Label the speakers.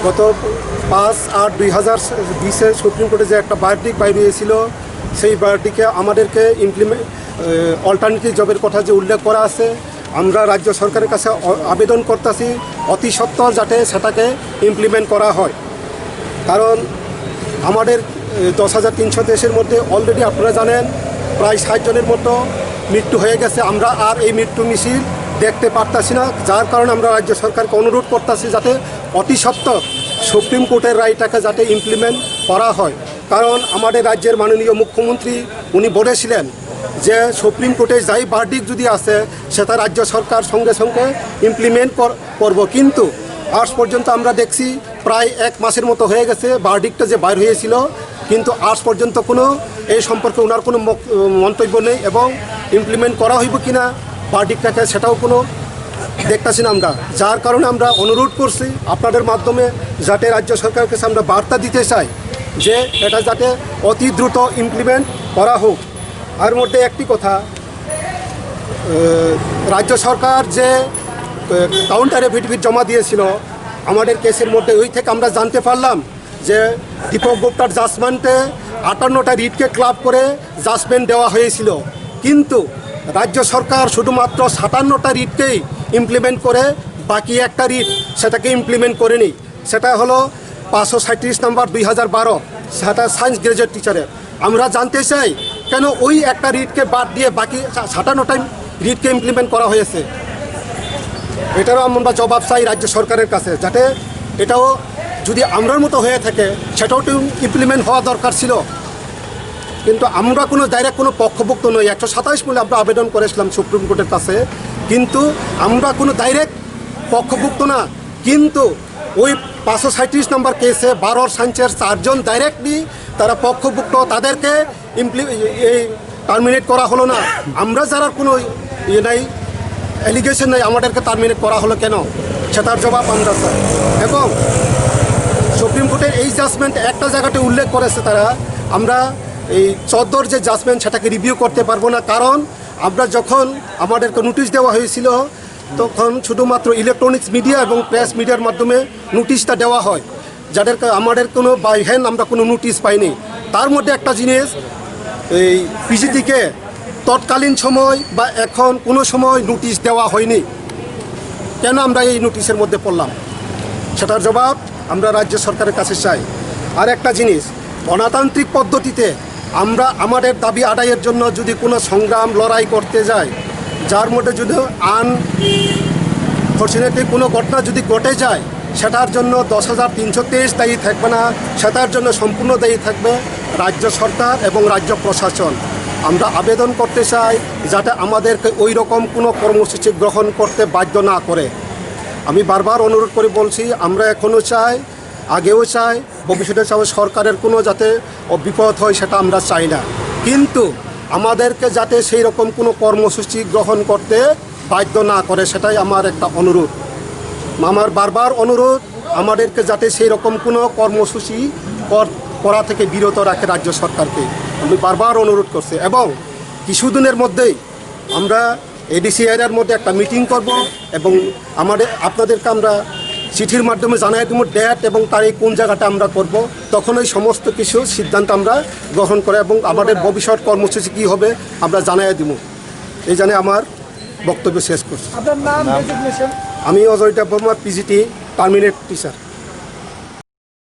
Speaker 1: গত 5/8/2020 সুপ্রিম কোর্টে যে একটা বায়োটিক বাইরে হয়েছিল, সেই বায়োটিকে আমাদেরকে অল্টারনেটিভ জবের কথা যে উল্লেখ করা আছে, আমরা রাজ্য সরকারের কাছে আবেদন করতেছি অতি সত্বর যাতে সেটাকে ইমপ্লিমেন্ট করা হয়। কারণ আমাদের 10,300 দেশের মধ্যে অলরেডি আপনারা জানেন প্রায় 60 জনের মতো মৃত্যু হয়ে গেছে। আমরা আর এই মৃত্যু মিছিল দেখতে পারতাছি না, যার কারণে আমরা রাজ্য সরকারকে অনুরোধ করতেছি যাতে অতি সত্বর সুপ্রিম কোর্টের রায়টাকে যাতে ইমপ্লিমেন্ট করা হয়। কারণ আমাদের রাজ্যের মাননীয় মুখ্যমন্ত্রী উনি বলেছিলেন যে সুপ্রিম কোর্টে যাই ভার্ডিক্ট যদি আছে সেটা রাজ্য সরকার সঙ্গে সঙ্গে ইমপ্লিমেন্ট করব। কিন্তু আজ পর্যন্ত আমরা দেখছি প্রায় 1 মাসের মতো হয়ে গেছে ভার্ডিক্টটা যে বাইর হয়েছিল, কিন্তু আজ পর্যন্ত কোনো এই সম্পর্কে ওনার কোনো মন্তব্য নেই এবং ইমপ্লিমেন্ট করা হইব কি না ভার্ডিক্টটাকে সেটাও কোনো দেখতেছি না আমরা। যার কারণে আমরা অনুরোধ করছি আপনাদের মাধ্যমে যাতে রাজ্য সরকারের কাছে আমরা বার্তা দিতে চাই যে এটা যাতে অতি দ্রুত ইমপ্লিমেন্ট করা হোক। আর মধ্যে একটি কথা, রাজ্য সরকার যে কাউন্টার এফিডেভিট জমা দিয়েছিল আমাদের কেসের মধ্যে, ওই থেকে আমরা জানতে পারলাম যে দীপক গুপ্তার জাজমেন্টে 58টা রিটকে ক্লাব করে জাজমেন্ট দেওয়া হয়েছিল, কিন্তু রাজ্য সরকার শুধুমাত্র 57টা রিটকেই ইমপ্লিমেন্ট করে বাকি একটা রিট সেটাকে ইমপ্লিমেন্ট করেনি। সেটা হলো 537 নম্বর 2012, সেটা সায়েন্স গ্রাজুয়েট টিচারের। আমরা জানতে চাই কেন ওই একটা রিটকে বাদ দিয়ে বাকি 57টা রিটকে ইমপ্লিমেন্ট করা হয়েছে। এটারও আমরা জবাব চাই রাজ্য সরকারের কাছে, যাতে এটাও যদি আমরার মতো হয়ে থাকে সেটাও তো ইমপ্লিমেন্ট হওয়া দরকার ছিল। কিন্তু আমরা কোনো ডাইরেক্ট কোনো পক্ষভুক্ত নই। 127 বলে আমরা আবেদন করেছিলাম সুপ্রিম কোর্টের কাছে, কিন্তু আমরা কোনো ডাইরেক্ট পক্ষভুক্ত না। কিন্তু ওই 537 নম্বর কেসে 12 সায়েন্সের 4 জন ডাইরেক্টলি তারা পক্ষভুক্ত, তাদেরকে টার্মিনেট করা হলো না। আমরা যারা কোনো নাই অ্যালিগেশন নেই আমাদেরকে টার্মিনেট করা হলো কেন, সেটার জবাব আমরা চাই। এবং সুপ্রিম কোর্টের এই জাজমেন্ট একটা জায়গাতে উল্লেখ করেছে তারা, আমরা এই 14 যে জাজমেন্ট সেটাকে রিভিউ করতে পারবো না। কারণ আমরা যখন আমাদেরকে নোটিশ দেওয়া হয়েছিল তখন শুধুমাত্র ইলেকট্রনিক্স মিডিয়া এবং প্রেস মিডিয়ার মাধ্যমে নোটিশটা দেওয়া হয়, যাদেরকে আমাদের কোনো বাই হ্যান্ড আমরা কোনো নোটিশ পাইনি। তার মধ্যে একটা জিনিস, এই পিজিটিকে তৎকালীন সময় বা এখন কোনো সময় নোটিশ দেওয়া হয়নি, কেন আমরা এই নোটিশের মধ্যে পড়লাম, সেটার জবাব আমরা রাজ্য সরকারের কাছে চাই। আর একটা জিনিস, গণতান্ত্রিক পদ্ধতিতে আমরা আমাদের দাবি আদায়ের জন্য যদি কোনো সংগ্রাম লড়াই করতে যাই, যার মধ্যে যদি আনফর্চুনেটলি কোনো ঘটনা যদি ঘটে যায়, সেটার জন্য 10,323 দায়ী থাকবে না, সেটার জন্য সম্পূর্ণ দায়ী থাকবে রাজ্য সরকার এবং রাজ্য প্রশাসন। আমরা আবেদন করতে চাই যাতে আমাদেরকে ওই রকম কোনো কর্মসূচি গ্রহণ করতে বাধ্য না করে। আমি বারবার অনুরোধ করে বলছি, আমরা এখনও চাই, আগেও চাই, ভবিষ্যতে চাই সরকারের কোনো যাতে বিপদ হয় সেটা আমরা চাই না, কিন্তু আমাদেরকে যাতে সেই রকম কোনো কর্মসূচি গ্রহণ করতে বাধ্য না করে, সেটাই আমার একটা অনুরোধ। আমার বারবার অনুরোধ আমাদেরকে যাতে সেই রকম কোনো কর্মসূচি করা থেকে বিরত রাখে রাজ্য সরকারকে, আমি বারবার অনুরোধ করছি। এবং কিছুদিনের মধ্যেই আমরা এডিসি এরিয়ার মধ্যে একটা মিটিং করব এবং আপনাদেরকে আমরা চিঠির মাধ্যমে জানাই দেবো ডেট এবং তারিখ কোন জায়গাটা আমরা করব। তখন ওই সমস্ত কিছু সিদ্ধান্ত আমরা গ্রহণ করে এবং আমাদের ভবিষ্যৎ কর্মসূচি কী হবে আমরা জানাই দেবো। এই জানে আমার বক্তব্য শেষ করছি।
Speaker 2: আপনার নাম?
Speaker 1: আমি Ajay Debbarma, PGT terminate teacher.